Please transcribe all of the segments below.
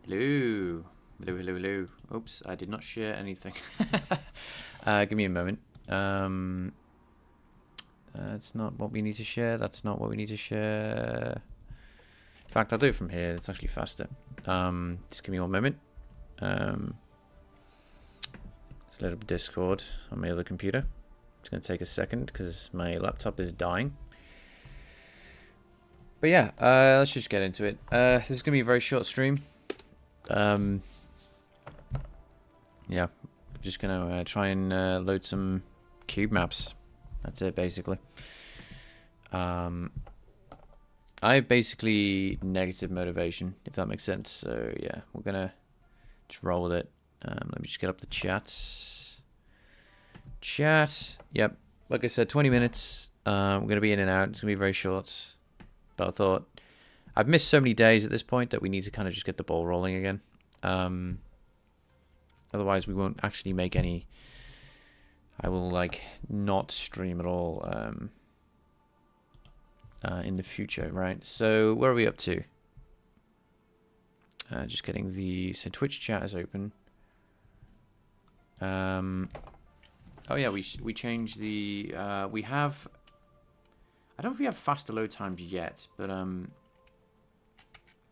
Hello. Hello, hello, hello. Oops, I did not share anything. Give me a moment. That's not what we need to share. That's not what we need to share. In fact, I'll do it from here. It's actually faster. Just give me 1 moment. Let's load up Discord on my other computer. It's going to take a second because my laptop is dying. But yeah, let's just get into it. This is going to be a very short stream. Yeah, I'm just going to try and load some cube maps. That's it, basically. I have basically negative motivation, if that makes sense. So yeah, we're going to just roll with it. Let me just get up the chat. Yep, like I said, 20 minutes. We're going to be in and out. It's going to be very short. But I thought, I've missed so many days at this point that we need to kind of just get the ball rolling again. Otherwise, we won't actually make any. I will like not stream at all in the future, right? So where are we up to? Just getting the Twitch chat is open. Oh yeah, we changed the we have. I don't know if we have faster load times yet, but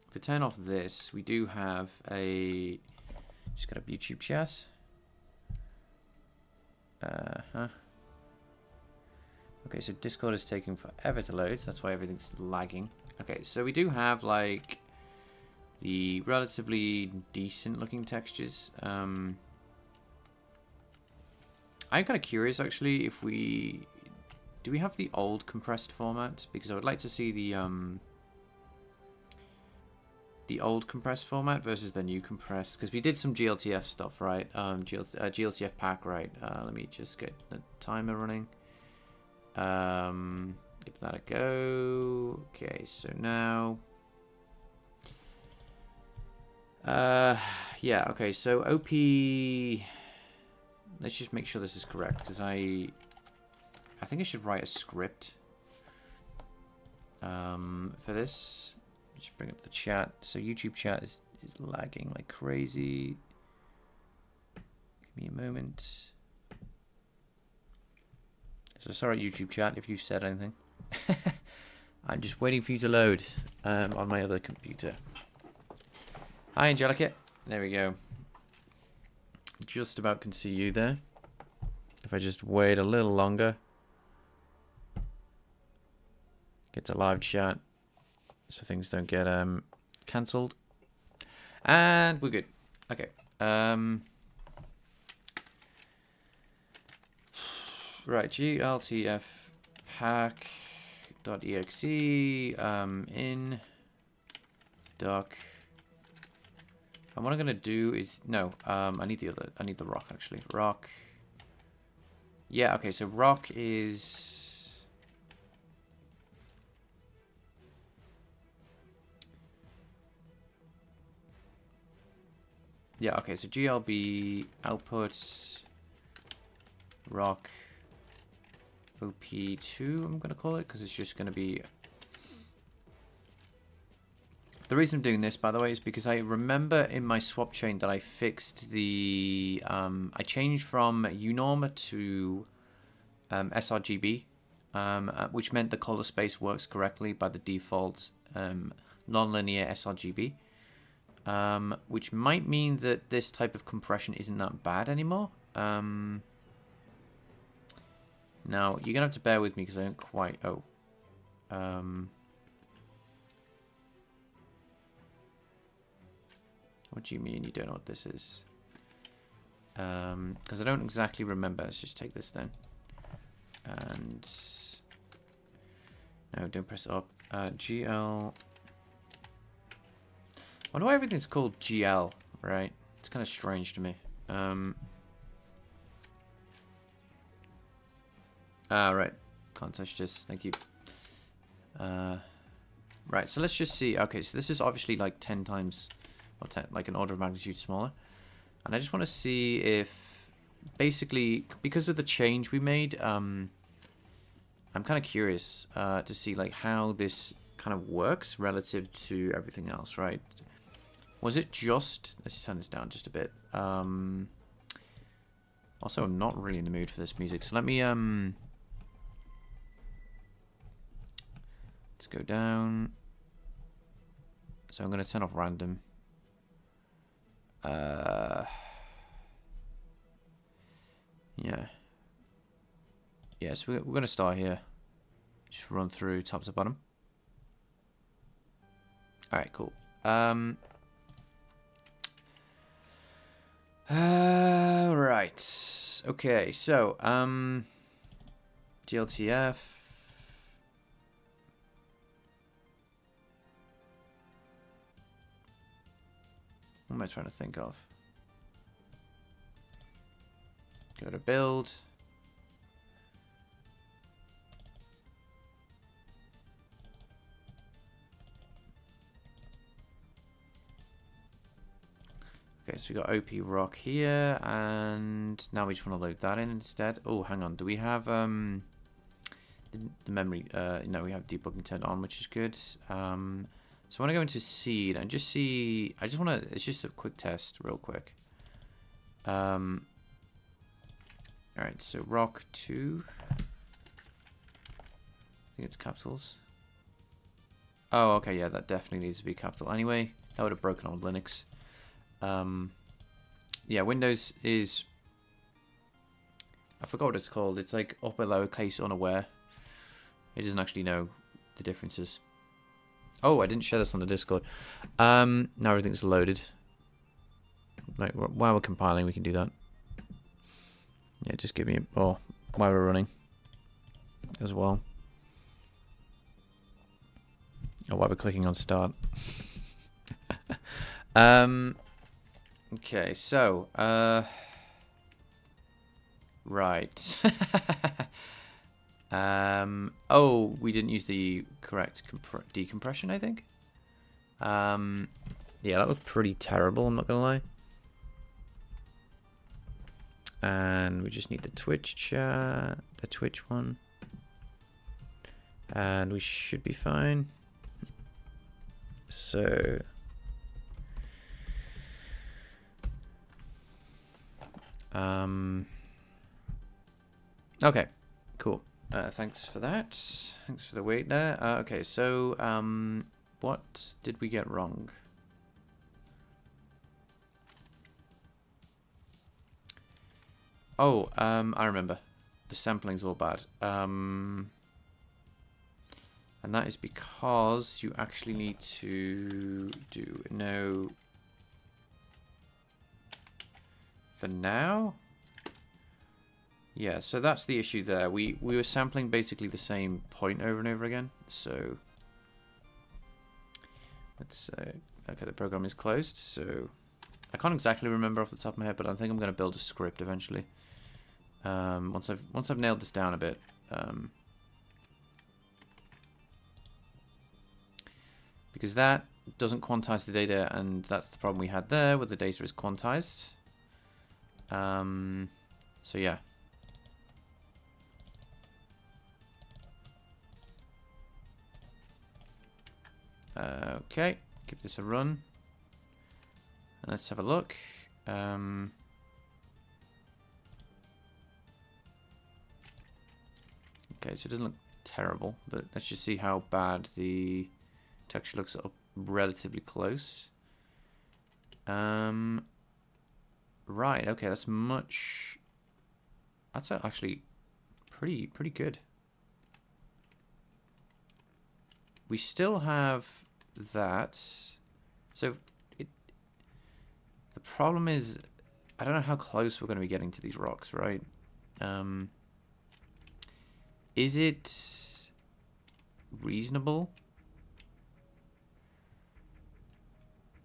if we turn off this, we do have a. Just got a YouTube chat. Okay, so Discord is taking forever to load. That's why everything's lagging. Okay, so we do have like the relatively decent looking textures. I'm kind of curious actually if we do we have the old compressed format, because I would like to see the old compressed format versus the new compressed, because we did some GLTF stuff, right? GLTF pack, right? Let me just get the timer running. Give that a go. Okay, so now yeah, okay, so OP, let's just make sure this is correct, because I think I should write a script for this. Just bring up the chat. So YouTube chat is lagging like crazy. Give me a moment. So sorry, YouTube chat, if you've said anything. I'm just waiting for you to load on my other computer. Hi, Angelica. There we go. Just about can see you there. If I just wait a little longer. Get to live chat. So things don't get cancelled. And we're good. Okay. Right, gltf pack.exe in doc. And what I'm gonna do is I need the rock actually. Rock. Yeah, okay, so rock is yeah, okay, so glb output rock op2, I'm going to call it, because it's just going to be... The reason I'm doing this, by the way, is because I remember in my swap chain that I fixed the... I changed from unorm to sRGB, which meant the color space works correctly by the default nonlinear sRGB. Which might mean that this type of compression isn't that bad anymore. Now, you're going to have to bear with me because I don't quite... Oh. What do you mean you don't know what this is? Because I don't exactly remember. Let's just take this then. And... No, don't press up. GL... I wonder why everything's called GL, right? It's kind of strange to me. Right. Can't touch this. Thank you. Right, so let's just see. Okay, so this is obviously like 10 times, or 10, like an order of magnitude smaller. And I just want to see if, basically, because of the change we made, I'm kind of curious to see like how this kind of works relative to everything else, right? Was it just... Let's turn this down just a bit. Also, I'm not really in the mood for this music, so let me... Let's go down. So I'm going to turn off random. Yeah. Yeah, so we're going to start here. Just run through top to bottom. Alright, cool. Right. Okay, so, GLTF. What am I trying to think of? Go to build. Okay, so we got OP rock here, and now we just want to load that in instead. Oh, hang on. Do we have the memory? No, we have debugging turned on, which is good. So I want to go into seed and just see. I just want to. It's just a quick test, real quick. All right. So rock 2. I think it's capitals. Oh, okay. Yeah, that definitely needs to be capital. Anyway, that would have broken on Linux. Yeah, Windows is. I forgot what it's called. It's like upper lowercase unaware. It doesn't actually know the differences. Oh, I didn't share this on the Discord. Now everything's loaded. Like while we're compiling, we can do that. Yeah, just give me while we're running as well. Or while we're clicking on start. Okay, so right. Oh, we didn't use the correct decompression, I think. Yeah, that was pretty terrible, I'm not gonna lie. And we just need the Twitch chat, the Twitch one. And we should be fine. So okay, cool. Thanks for that. Thanks for the wait there. Okay, so what did we get wrong? Oh, I remember. The sampling's all bad. And that is because you actually need to do no. For now. Yeah, so that's the issue there. We were sampling basically the same point over and over again. So let's say, okay, the program is closed. So I can't exactly remember off the top of my head, but I think I'm going to build a script eventually. Once I've nailed this down a bit. Because that doesn't quantize the data, and that's the problem we had there, where the data is quantized. So yeah. Okay, give this a run. And let's have a look. Okay, so it doesn't look terrible, but let's just see how bad the texture looks up relatively close. Right, okay, that's actually pretty good. We still have that. So the problem is, I don't know how close we're going to be getting to these rocks, right? Is it reasonable?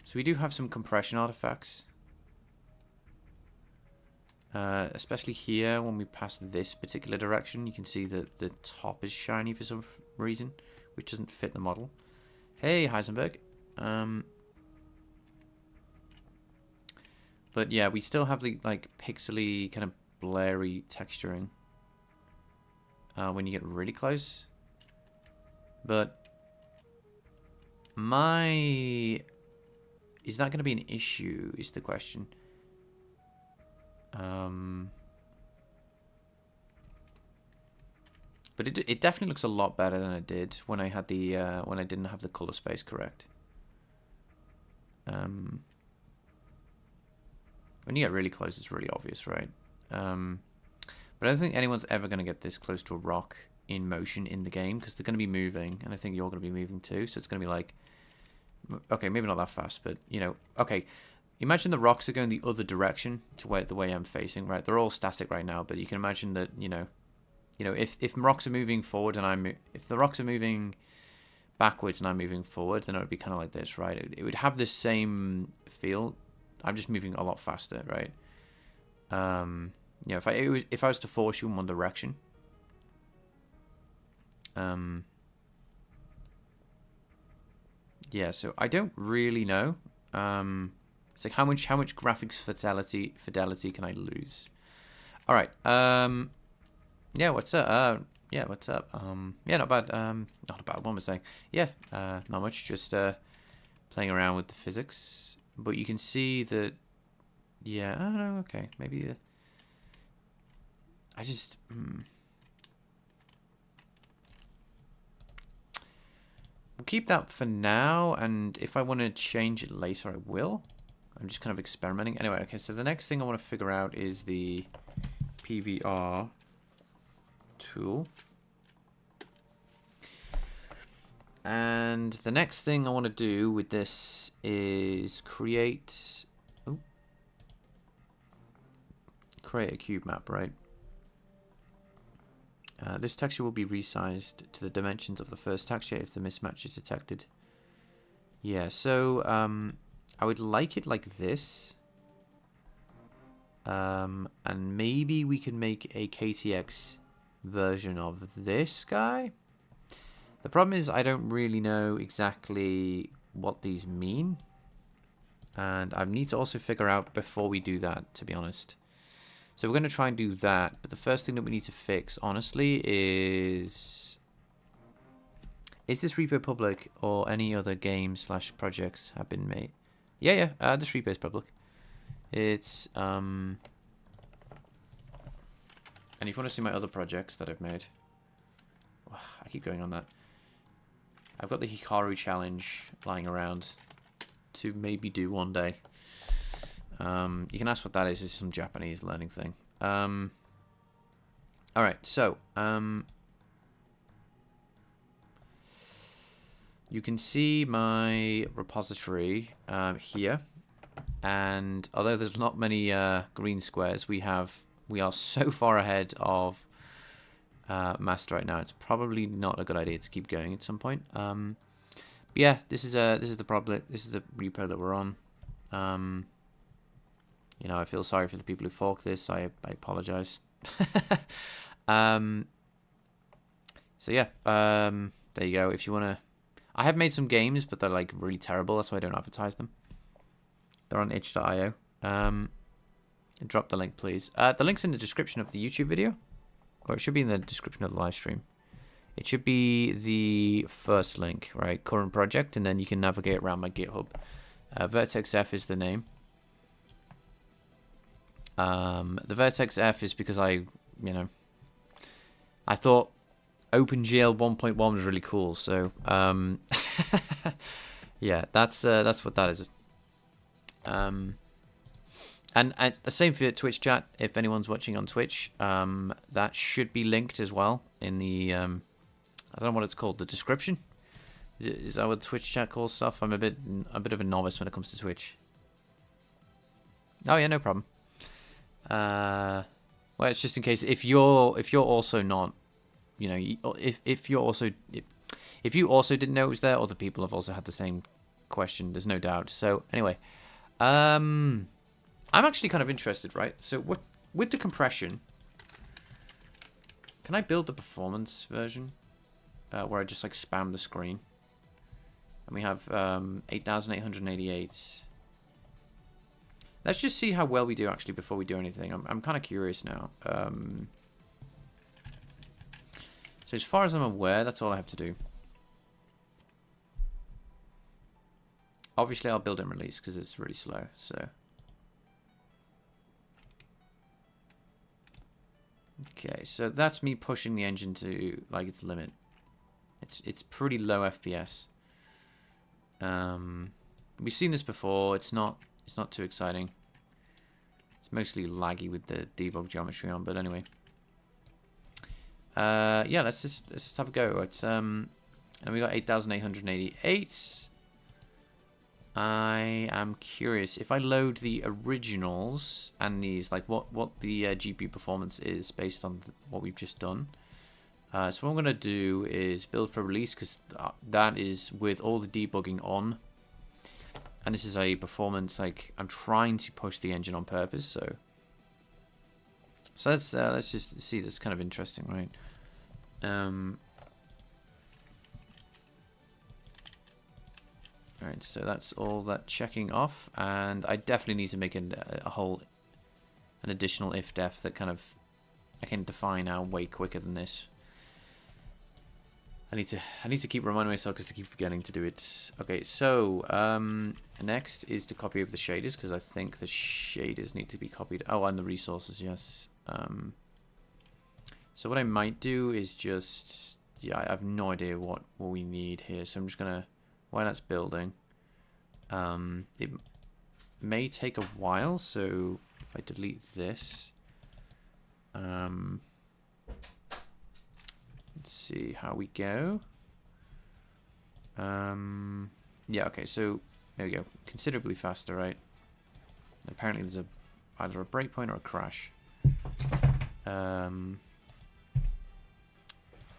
So we do have some compression artifacts. Especially here, when we pass this particular direction, you can see that the top is shiny for some reason, which doesn't fit the model. Hey, Heisenberg. But yeah, we still have the like pixely kind of blurry texturing when you get really close. But my is that going to be an issue? Is the question. But it definitely looks a lot better than it did when I had the when I didn't have the color space correct. When you get really close, it's really obvious, right? But I don't think anyone's ever going to get this close to a rock in motion in the game, because they're going to be moving, and I think you're going to be moving too. So it's going to be like, okay, maybe not that fast, but you know, okay. Imagine the rocks are going the other direction to where the way I'm facing, right? They're all static right now, but you can imagine that, you know, if rocks are moving forward and if the rocks are moving backwards and I'm moving forward, then it would be kind of like this, right? It would have the same feel. I'm just moving a lot faster, right? You know, if I was to force you in one direction, yeah. So I don't really know. It's like how much graphics fidelity can I lose? All right. Yeah. What's up? Yeah. What's up? Yeah. Not bad. Not bad. What am I saying? Yeah. Not much. Just playing around with the physics. But you can see that. Yeah. I don't know. Okay. Maybe. I just. We'll keep that for now, and if I want to change it later, I will. I'm just kind of experimenting. Anyway, okay, so the next thing I want to figure out is the PVR tool. And the next thing I want to do with this is create a cube map, right? This texture will be resized to the dimensions of the first texture if the mismatch is detected. Yeah, so I would like it like this. And maybe we can make a KTX version of this guy. The problem is I don't really know exactly what these mean. And I need to also figure out before we do that, to be honest. So we're going to try and do that, but the first thing that we need to fix, honestly, is this repo public or any other game/projects have been made? Yeah, this repo is public. It's, and if you want to see my other projects that I've made, I keep going on that. I've got the Hikaru challenge lying around to maybe do one day. You can ask what that is. It's some Japanese learning thing. All right, so you can see my repository here, and although there's not many green squares, we are so far ahead of master right now. It's probably not a good idea to keep going at some point. But yeah, this is the problem. This is the repo that we're on. You know, I feel sorry for the people who fork this. I apologize. So yeah, there you go. If you wanna, I have made some games, but they're like really terrible. That's why I don't advertise them. They're on itch.io. Drop the link, please. The link's in the description of the YouTube video, or it should be in the description of the live stream. It should be the first link, right? Current project, and then you can navigate around my GitHub. Vertex F is the name. The Vertex F is because I thought OpenGL 1.1 was really cool, so yeah, that's what that is. And the same for Twitch chat. If anyone's watching on Twitch, that should be linked as well in the I don't know what it's called, the description. Is that what Twitch chat calls stuff? I'm a bit of a novice when it comes to Twitch. Oh yeah, no problem. Well, it's just in case if you're also not, you know, if you also didn't know it was there, other people have also had the same question. There's no doubt. So anyway, I'm actually kind of interested, right? So with the compression, can I build the performance version where I just like spam the screen? And we have 8,888. Let's just see how well we do actually before we do anything. I'm kind of curious now. So as far as I'm aware, that's all I have to do. Obviously, I'll build in release because it's really slow. So, okay, so that's me pushing the engine to like its limit. It's pretty low FPS. We've seen this before. It's not too exciting. It's mostly laggy with the debug geometry on, but anyway. Yeah, let's just have a go. It's and we got 8,888. I am curious if I load the originals and these, like what the GPU performance is based on what we've just done. So what I'm gonna do is build for release because that is with all the debugging on, and this is a performance like I'm trying to push the engine on purpose. So let's just see. This is kind of interesting, right? Alright, so that's all that checking off, and I definitely need to make an additional if-def that kind of I can define now way quicker than this. I need to keep reminding myself because I keep forgetting to do it. Okay, so next is to copy over the shaders because I think the shaders need to be copied. Oh, and the resources, yes. So what I might do is just, yeah, I have no idea what we need here. So I'm just gonna, while that's building, it may take a while. So if I delete this, let's see how we go. Yeah, okay, so there we go. Considerably faster, right? Apparently there's either a breakpoint or a crash.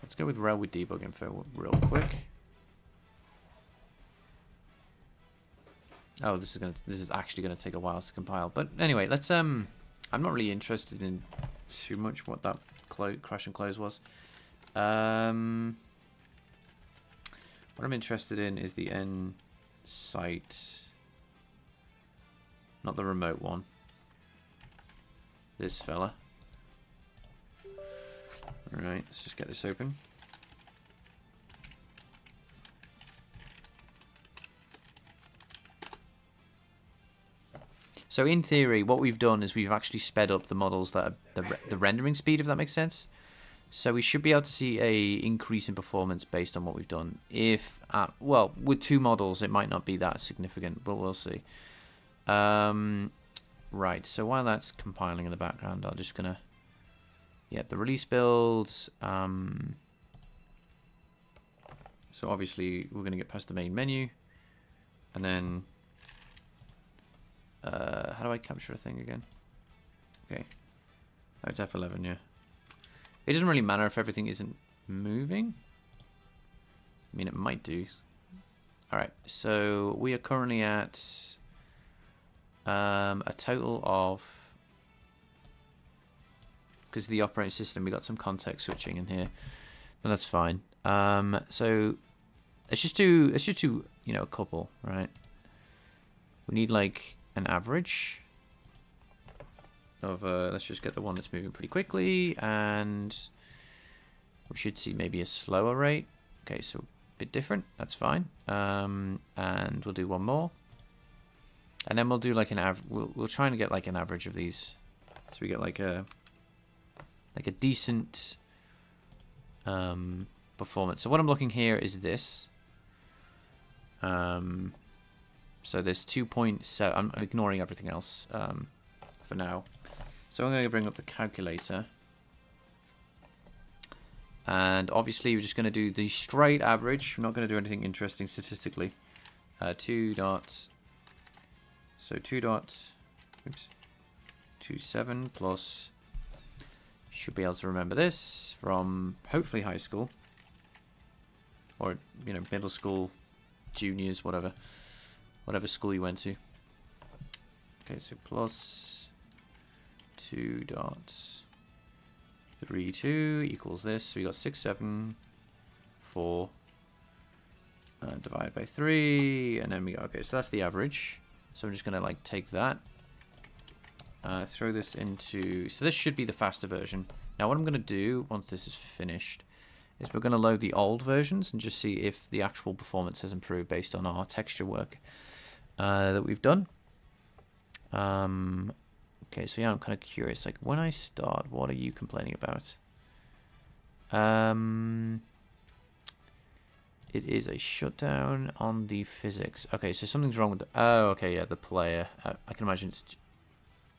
Let's go with railway debug info real quick. Oh, this is actually gonna take a while to compile. But anyway, let's I'm not really interested in too much what that crash and close was. What I'm interested in is the end site, not the remote one. This fella. Alright, let's just get this open. So in theory, what we've done is we've actually sped up the models that are the rendering speed, if that makes sense. So we should be able to see a increase in performance based on what we've done. If, well, with two models, it might not be that significant, but we'll see. Right, so while that's compiling in the background, I'm just gonna, yeah, the release builds. So obviously we're gonna get past the main menu, and then how do I capture a thing again? Okay, oh, it's F11, yeah. It doesn't really matter if everything isn't moving. I mean, it might do. Alright, so we are currently at a total of, because of the operating system, we got some context switching in here, but that's fine. So let's just do, you know, a couple, right? We need like an average of, let's just get the one that's moving pretty quickly, and we should see maybe a slower rate. Okay, so a bit different, that's fine. And we'll do one more, and then we'll do like an average. We'll try and get like an average of these, so we get like a decent performance. So what I'm looking here is this. So there's 2.7. I'm ignoring everything else for now. So I'm going to bring up the calculator. And obviously we're just going to do the straight average. I'm not going to do anything interesting statistically. 2.27 plus, should be able to remember this from hopefully high school. Or, you know, middle school, juniors, whatever school you went to. Okay, so plus 2.32 equals this. So we got 674 divided by 3, and then we go, okay, so that's the average. So I'm just gonna like take that, throw this into, so this should be the faster version. Now what I'm gonna do once this is finished is we're gonna load the old versions and just see if the actual performance has improved based on our texture work. that we've done. Okay, so yeah, I'm kind of curious. Like, when I start, what are you complaining about? It is a shutdown on the physics. Okay, so something's wrong with the... Oh, okay, yeah, the player. I can imagine it's...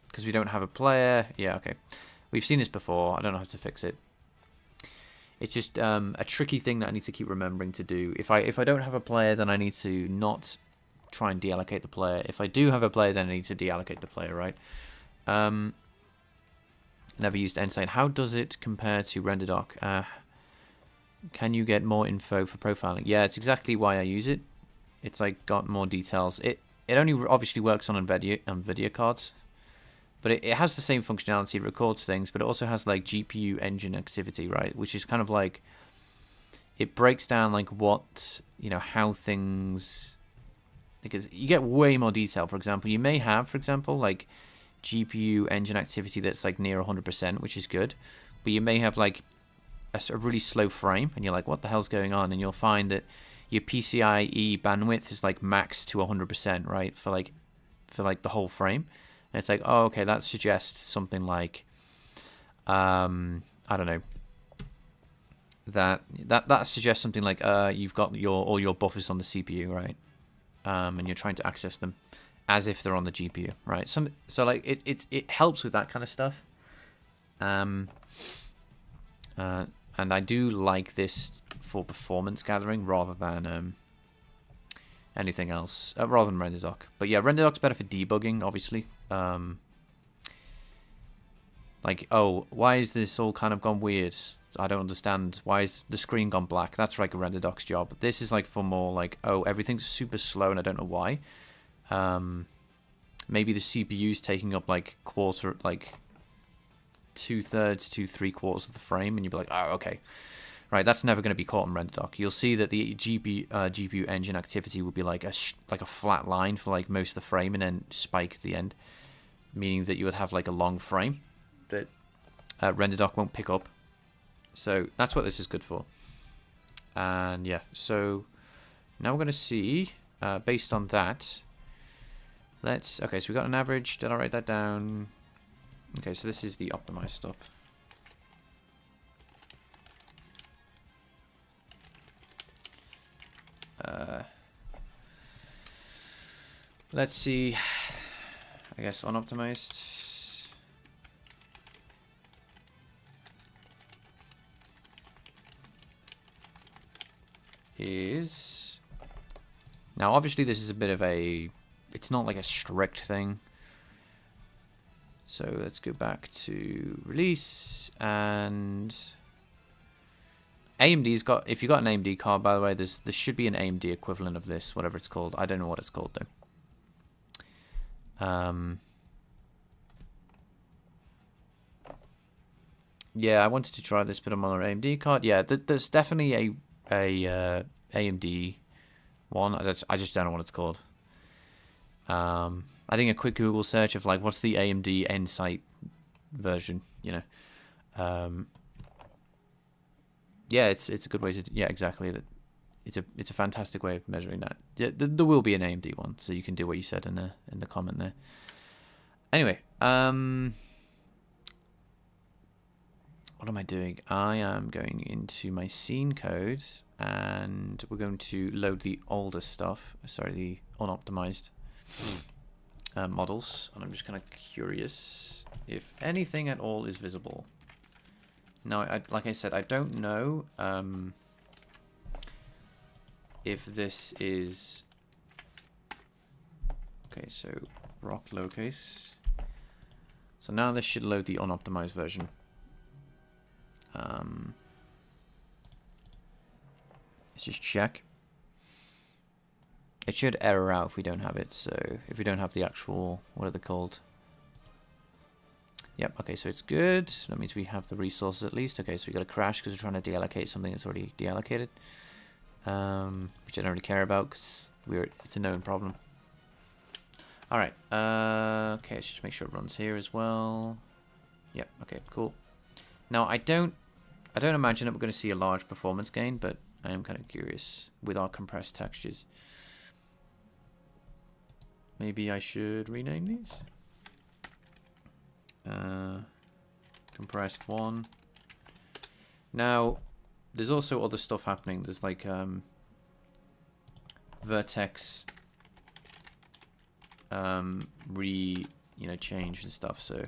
Because we don't have a player. Yeah, okay. We've seen this before. I don't know how to fix it. It's just a tricky thing that I need to keep remembering to do. If I don't have a player, then I need to not try and deallocate the player. If I do have a player, then I need to deallocate the player, right? Never used Ensign. How does it compare to RenderDoc? Can you get more info for profiling? Yeah, it's exactly why I use it. It's like got more details. It only obviously works on video cards, but it has the same functionality. It records things, but it also has like GPU engine activity, right? Which is kind of like, it breaks down like what, you know, how things, because you get way more detail. For example, you may have, for example, like GPU engine activity that's like near 100%, which is good, but you may have like a really slow frame, and you're like, what the hell's going on? And you'll find that your PCIe bandwidth is like max to 100%, right? For like the whole frame. And it's like, oh, okay, that suggests something like, I don't know. That suggests something like, you've got all your buffers on the CPU, right? And you're trying to access them as if they're on the GPU, right? So like it helps with that kind of stuff. And I do like this for performance gathering rather than anything else, rather than RenderDoc. But yeah, RenderDoc's better for debugging, obviously. Like, oh, why is this all kind of gone weird? I don't understand. Why is the screen gone black? That's like a RenderDoc's job. But this is like for more like, oh, everything's super slow and I don't know why. Maybe the CPU's taking up like quarter, like 2/3 to 3/4 of the frame, and you'll be like, oh, okay, right, that's never going to be caught in RenderDoc. You'll see that the GPU engine activity will be like a flat line for like most of the frame, and then spike at the end, meaning that you would have like a long frame that RenderDoc won't pick up. So that's what this is good for. And yeah, so now we're going to see, based on that, okay, so we got an average. Did I write that down? Okay, so this is the optimized stuff. Let's see. I guess unoptimized. Is... Now, obviously, this is a bit of a... It's not like a strict thing. So let's go back to release, and AMD's got, if you got an AMD card, by the way, there should be an AMD equivalent of this, whatever it's called. I don't know what it's called though. Yeah, I wanted to try this, but I'm on an AMD card. Yeah, there's definitely a AMD one. I just don't know what it's called. I think a quick Google search of like, what's the AMD Insight version, you know. Yeah, it's a good way to, yeah, exactly. It's a fantastic way of measuring that. Yeah, there will be an AMD one, so you can do what you said in the comment there. Anyway, what am I doing? I am going into my scene code, and we're going to load the older stuff. Sorry, the unoptimized models, and I'm just kind of curious if anything at all is visible. Now, like I said, I don't know if this is... Okay, so rock lowercase. So now this should load the unoptimized version. Let's just check. It should error out if we don't have it. So if we don't have the actual, what are they called? Yep, okay, so it's good. That means we have the resources at least. Okay, so we got a crash because we're trying to deallocate something that's already deallocated. Which I don't really care about because it's a known problem. Alright, okay, let's just make sure it runs here as well. Yep, okay, cool. Now I don't imagine that we're going to see a large performance gain, but I am kind of curious with our compressed textures. maybe I should rename these. Compressed 1. Now, there's also other stuff happening. There's like vertex change and stuff. So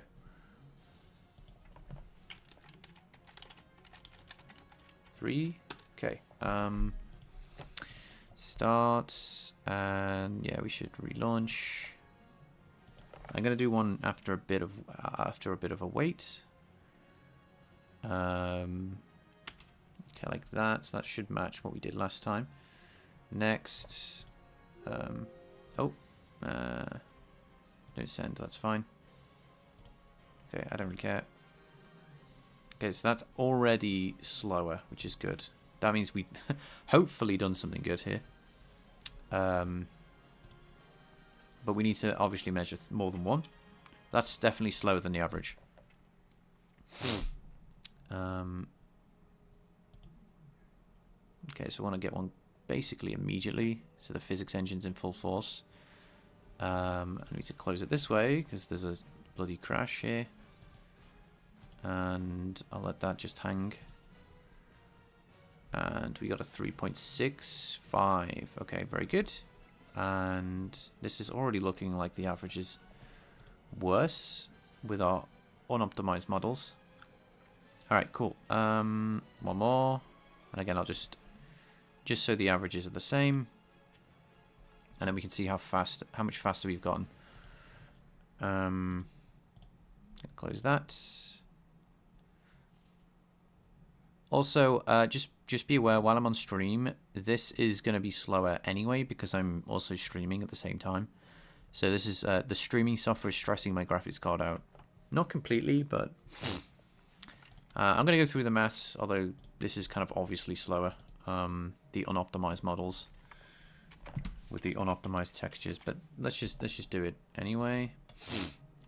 three. Okay. Start, and yeah, we should relaunch. I'm gonna do one after a bit of a wait. Okay, like that. So that should match what we did last time. Next, don't send. That's fine. Okay, I don't really care. Okay, so that's already slower, which is good. That means we've hopefully done something good here. But we need to obviously measure more than one. That's definitely slower than the average. Okay, so I want to get one basically immediately. So the physics engine's in full force. I need to close it this way because there's a bloody crash here. And I'll let that just hang. And we got a 3.65. Okay, very good. And this is already looking like the average is worse with our unoptimized models. Alright, cool. One more. And again, I'll just so the averages are the same. And then we can see how much faster we've gotten. Close that. Also, just be aware, while I'm on stream, this is going to be slower anyway because I'm also streaming at the same time. So this is the streaming software is stressing my graphics card out. Not completely, but I'm going to go through the maths, although this is kind of obviously slower. The unoptimized models with the unoptimized textures, but let's just do it anyway.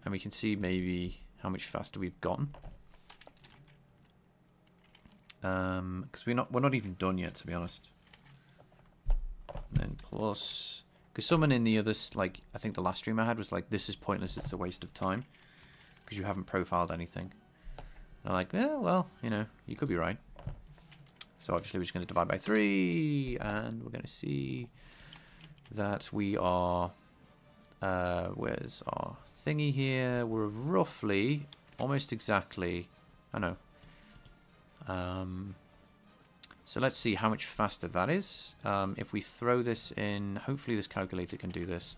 And we can see maybe how much faster we've gotten. Because we're not even done yet, to be honest. And then plus, because someone in the others, like I think the last stream I had was like, this is pointless, it's a waste of time because you haven't profiled anything. And I'm like, yeah, well, you could be right. So obviously we're just going to divide by 3, and we're going to see that we are, where's our thingy here? We're roughly, almost exactly, I know. So let's see how much faster that is. If we throw this in, hopefully this calculator can do this.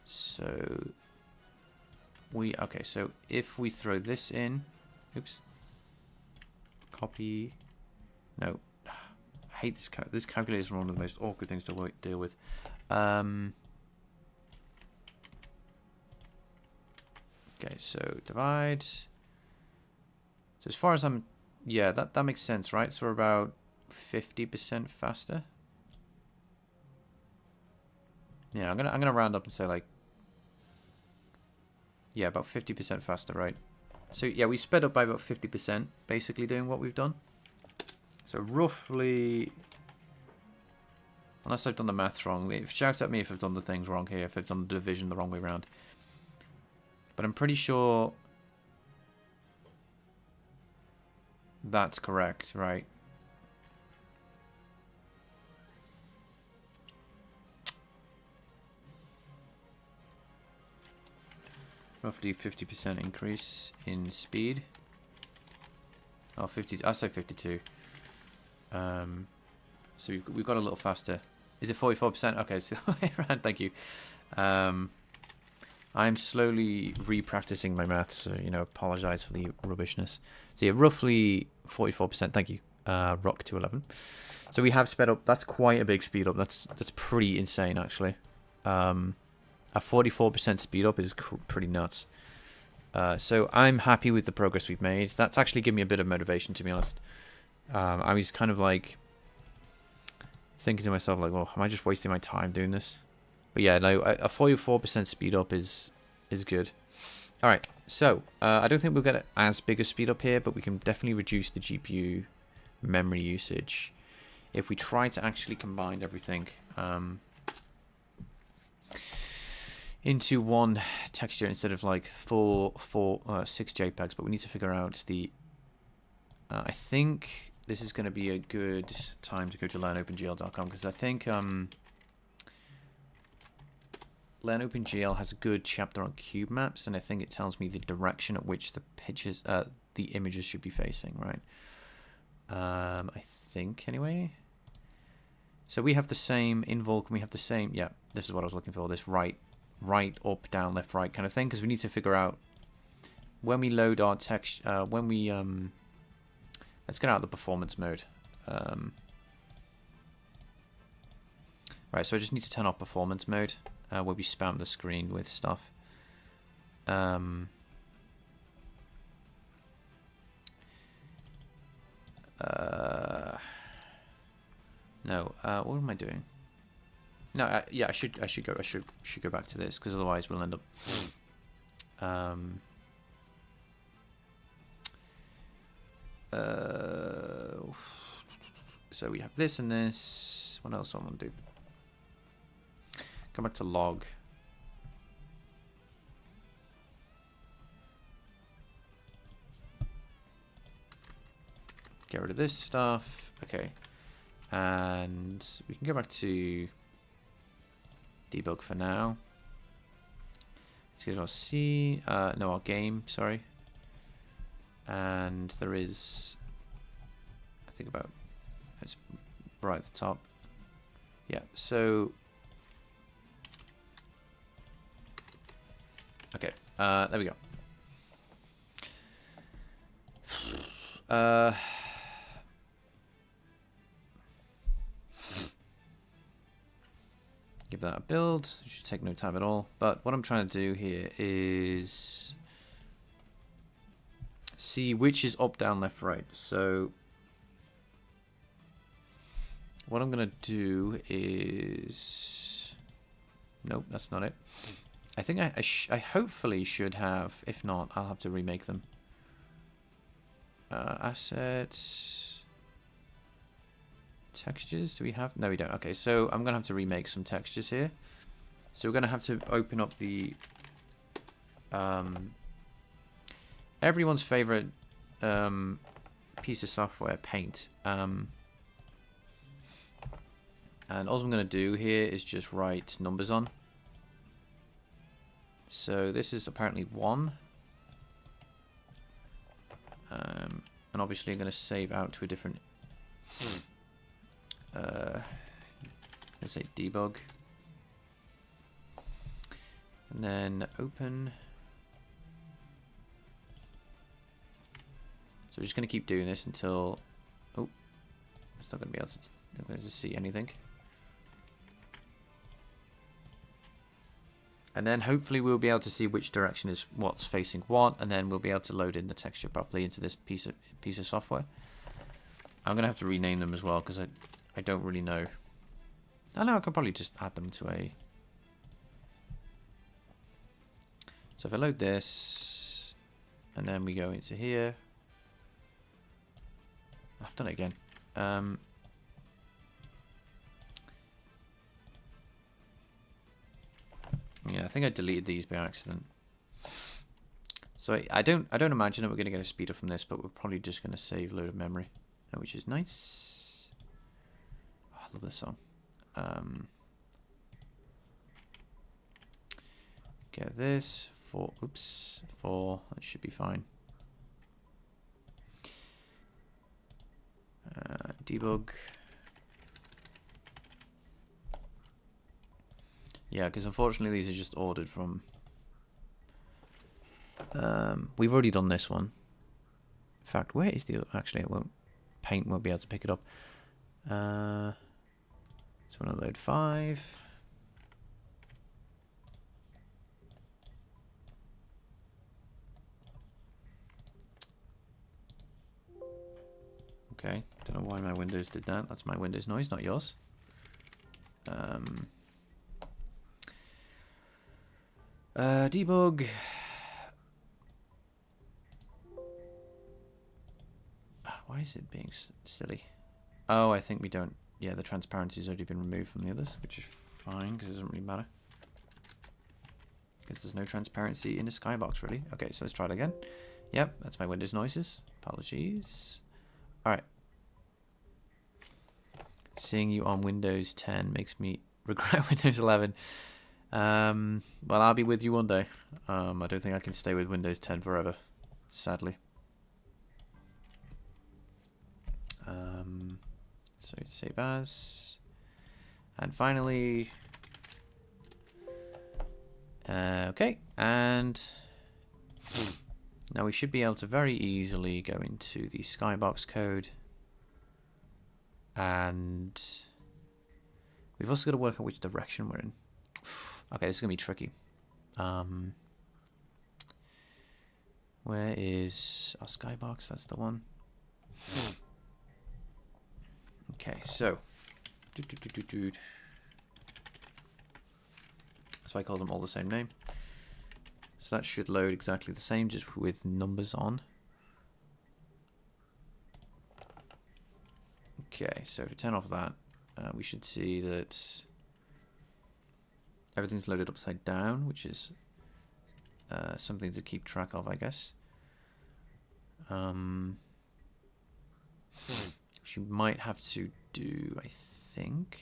So if we throw this in, oops, copy, no, I hate this. This calculator is one of the most awkward things to deal with. Okay, so divide. So as far as yeah, that makes sense, right? So we're about 50% faster. Yeah, I'm gonna round up and say like, yeah, about 50% faster, right? So yeah, we sped up by about 50%, basically doing what we've done. So roughly, unless I've done the maths wrong, shout at me if I've done the things wrong here, if I've done the division the wrong way around. But I'm pretty sure that's correct, right? Roughly 50% increase in speed. Oh, 50. I say 52. So we've got a little faster. Is it 44%? Okay, so thank you. I'm slowly re-practicing my maths, so apologize for the rubbishness. So yeah, roughly 44%. Thank you, Rock 211. So we have sped up. That's quite a big speed up. That's pretty insane, actually. A 44% speed up is pretty nuts. So I'm happy with the progress we've made. That's actually given me a bit of motivation, to be honest. I was kind of like thinking to myself, like, well, am I just wasting my time doing this? But yeah, no, a 44% speed up is good. All right, so I don't think we'll get as big a speed up here, but we can definitely reduce the GPU memory usage if we try to actually combine everything into one texture instead of like 6 JPEGs, but we need to figure out the. I think this is going to be a good time to go to learnopengl.com, because I think LearnOpenGL has a good chapter on cube maps, and I think it tells me the direction at which the pictures, the images should be facing, right? I think anyway. So we have the same in Vulkan. We have the same. Yeah, this is what I was looking for. This right, up, down, left, right kind of thing, because we need to figure out when we load our text. When we let's get out of the performance mode. Right, so I just need to turn off performance mode, where we spam the screen with stuff. No, what am I doing? No, yeah, I should go back to this, because otherwise we'll end up. So we have this and this. What else do I want to do? Come back to log. Get rid of this stuff. Okay. And we can go back to debug for now. Let's go to our C. No, our game, sorry. And there is, I think about, it's right at the top. Yeah, so. Okay, there we go. Give that a build. It should take no time at all. But what I'm trying to do here is see which is up, down, left, right. So what I'm going to do is... Nope, that's not it. I think I hopefully should have. If not, I'll have to remake them. Assets. Textures, do we have? No, we don't. Okay, so I'm going to have to remake some textures here. So we're going to have to open up the... everyone's favorite piece of software, Paint. And all I'm going to do here is just write numbers on. So this is apparently 1. And obviously I'm going to save out to a different... let's say debug. And then open. So we're just going to keep doing this until... Oh, it's not going to be able to see anything. And then hopefully we'll be able to see which direction is what's facing what, and then we'll be able to load in the texture properly into this piece of software. I'm gonna have to rename them as well, because I don't really know. I know I could probably just add them to a... So if I load this, and then we go into here. I've done it again. Yeah, I think I deleted these by accident. So I don't imagine that we're going to get a speeder from this, but we're probably just going to save a load of memory, which is nice. Oh, I love this song. Get this for, oops, for, that should be fine. Debug. Yeah, because unfortunately these are just ordered from... we've already done this one. In fact, where is the other? Actually, it won't. Paint won't be able to pick it up. So I'm going to load 5. Okay, don't know why my Windows did that. That's my Windows noise, not yours. Debug. Why is it being silly? Oh, I think we don't. yeah, the transparency's already been removed from the others, which is fine because it doesn't really matter. Because there's no transparency in the Skybox, really. Okay, so let's try it again. Yep, that's my Windows noises. Apologies. Alright. Seeing you on Windows 10 makes me regret Windows 11. Well, I'll be with you one day. I don't think I can stay with Windows 10 forever, sadly. So save as. And finally... okay, and now we should be able to very easily go into the Skybox code, and we've also got to work out which direction we're in. Okay, this is gonna be tricky. Where is our Skybox? That's the one. Okay, so so I call them all the same name. So that should load exactly the same, just with numbers on. Okay, so if we turn off that, we should see that everything's loaded upside down, which is something to keep track of, I guess. Which you might have to do, I think.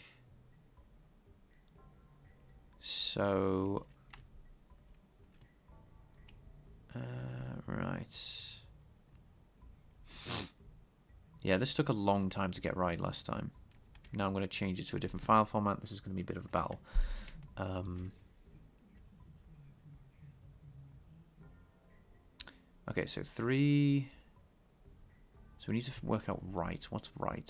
So, right. Yeah, this took a long time to get right last time. Now I'm going to change it to a different file format. This is going to be a bit of a battle. Okay, so 3. So we need to work out right. What's right?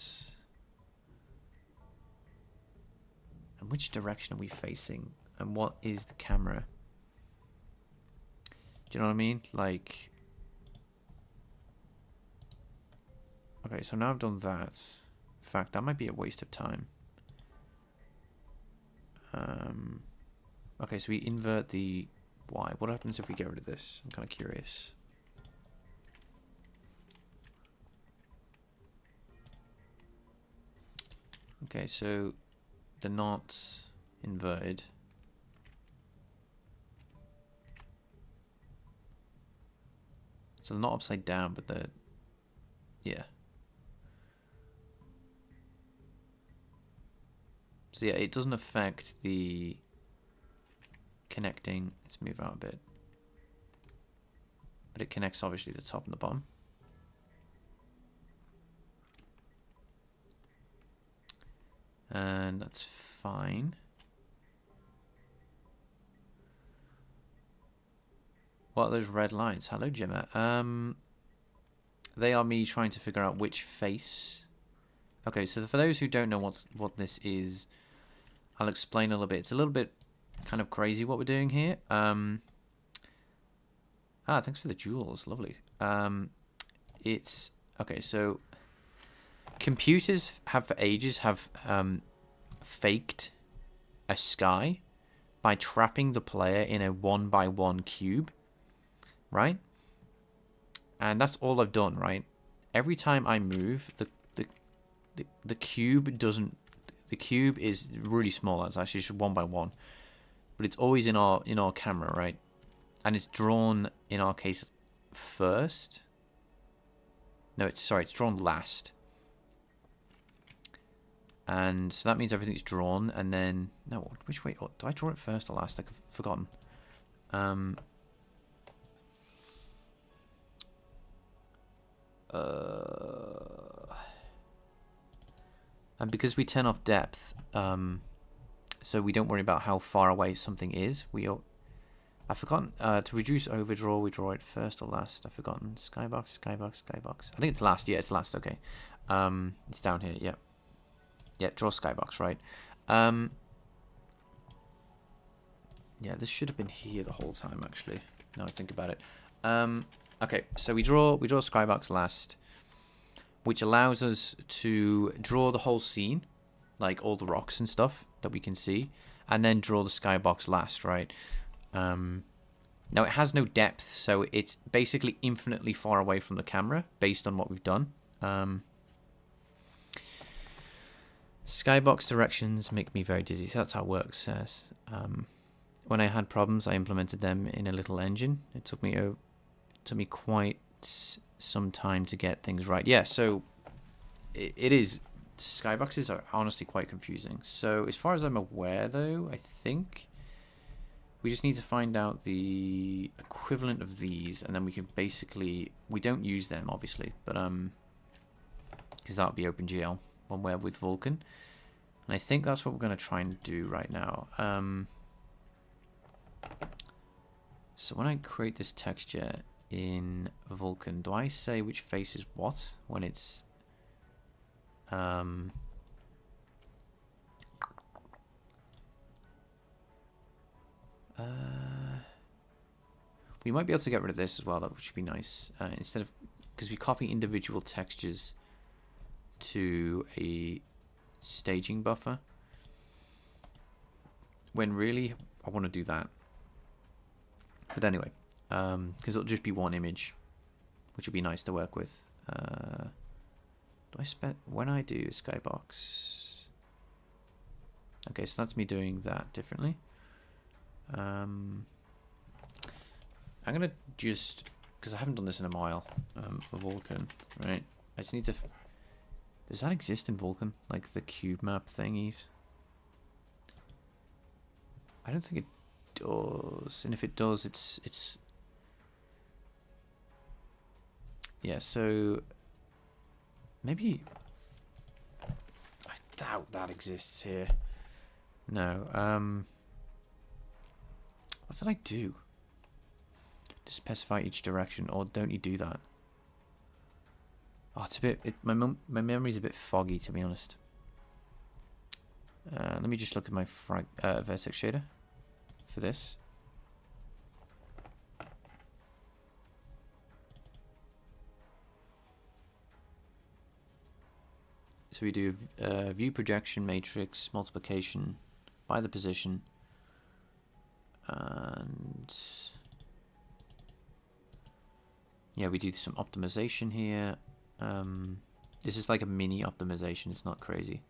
And which direction are we facing? And what is the camera? Do you know what I mean? Like... Okay, so now I've done that. In fact, that might be a waste of time. Okay, so we invert the Y. What happens if we get rid of this? I'm kind of curious. Okay, so they're not inverted. So they're not upside down, but they're... Yeah. So yeah, it doesn't affect the connecting. Let's move out a bit. But it connects obviously the top and the bottom. And that's fine. What are those red lines? Hello, Gemma. They are me trying to figure out which face. Okay, so for those who don't know what this is, I'll explain a little bit. It's a little bit kind of crazy what we're doing here. Thanks for the jewels. Lovely. It's okay. So computers have for ages faked a sky by trapping the player in a 1x1 cube, right? And that's all I've done, right? Every time I move, the cube doesn't. The cube is really small. It's actually just 1x1, but it's always in our camera, right? And it's drawn in our case first. No, it's drawn last. And so that means everything's drawn, and then no, which way? Oh, do I draw it first or last? I've forgotten. And because we turn off depth, so we don't worry about how far away something is. I've forgotten to reduce overdraw. We draw it first or last. I've forgotten. Skybox. I think it's last. Yeah, it's last. Okay. It's down here. Yeah. Yeah. Draw Skybox. Right. Yeah, this should have been here the whole time. Actually, now I think about it. Okay. So we draw Skybox last, which allows us to draw the whole scene, like all the rocks and stuff that we can see, and then draw the Skybox last, right? Now, it has no depth, so it's basically infinitely far away from the camera, based on what we've done. Skybox directions make me very dizzy. So that's how it works. When I had problems, I implemented them in a little engine. It took me quite some time to get things right. Yeah, so it is. Skyboxes are honestly quite confusing. So as far as I'm aware, though, I think we just need to find out the equivalent of these, and then we can basically, we don't use them obviously, but because that would be OpenGL when we're with Vulkan, and I think that's what we're going to try and do right now. So when I create this texture in Vulkan, do I say which face is what when it's we might be able to get rid of this as well, which would be nice. Instead of, because we copy individual textures to a staging buffer, when really I want to do that. But anyway, because it'll just be one image, which would be nice to work with. Do I spec when I do Skybox? Okay, so that's me doing that differently. I'm gonna just, because I haven't done this in a while, for Vulkan, right? I just need to. Does that exist in Vulkan, like the cube map thingies? I don't think it does, and if it does, it's. Yeah, so maybe I doubt that exists here. No. What did I do? To specify each direction, or don't you do that? Oh, it's a bit. My memory's a bit foggy, to be honest. Let me just look at my vertex shader for this. So we do view projection matrix multiplication by the position, and yeah, we do some optimization here. This is like a mini optimization, it's not crazy.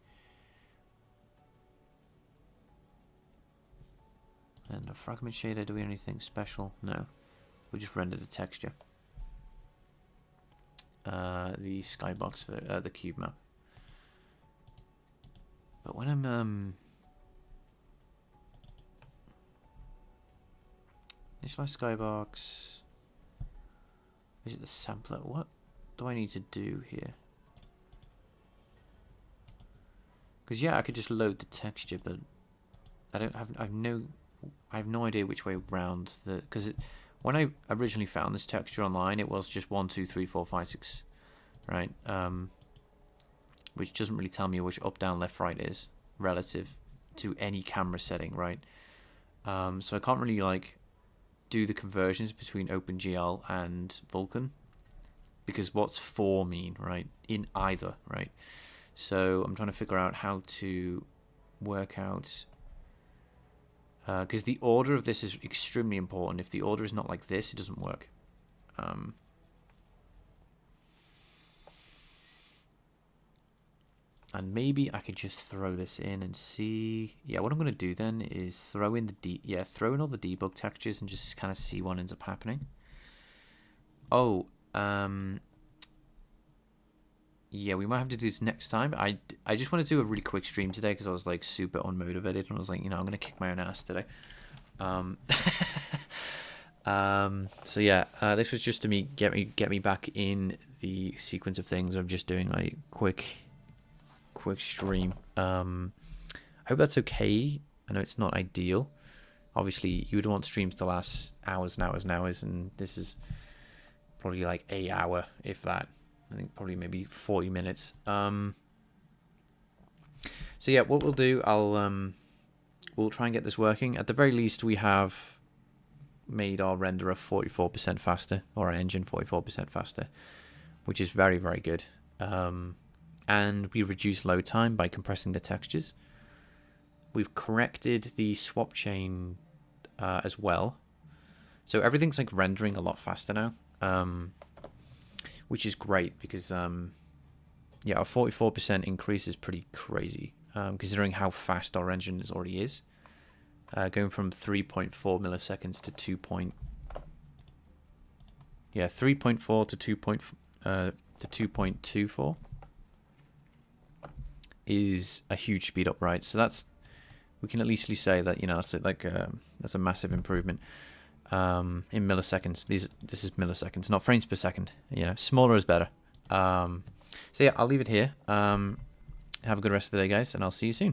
And a fragment shader, do we do anything special? No, we just render the texture. The skybox for the cube map. But when I'm initialize skybox, is it the sampler? What do I need to do here? Because yeah, I could just load the texture, but I have no idea which way around the, because when I originally found this texture online, it was just 1 2 3 4 5 6, right? Which doesn't really tell me which up, down, left, right is relative to any camera setting, right? So I can't really like do the conversions between OpenGL and Vulkan, because what's 4 mean, right? In either, right? So I'm trying to figure out how to work out, because the order of this is extremely important. If the order is not like this, it doesn't work. And maybe I could just throw this in and see. Yeah, what I'm going to do then is throw in throw in all the debug textures and just kind of see what ends up happening. Oh, yeah, we might have to do this next time. I just want to do a really quick stream today because I was like super unmotivated, and I was like, you know, I'm going to kick my own ass today. So yeah, this was just to get me back in the sequence of things. I'm just doing like quick stream. I hope that's okay. I know it's not ideal. Obviously, you would want streams to last hours and hours and hours, and this is probably like an hour, if that. I think probably maybe 40 minutes. So yeah, what we'll do, we'll try and get this working. At the very least, we have made our renderer 44% faster, or our engine 44% faster, which is very, very good. And we reduced load time by compressing the textures. We've corrected the swap chain as well. So everything's like rendering a lot faster now, which is great because yeah, a 44% increase is pretty crazy. considering how fast our engine already is. Going from 3.4 milliseconds to 3.4 to 2.24 is a huge speed up, right? So we can at least say that, you know, it's like that's a massive improvement in milliseconds. This is milliseconds, not frames per second. You know, smaller is better. So yeah, I'll leave it here. Have a good rest of the day, guys, and I'll see you soon.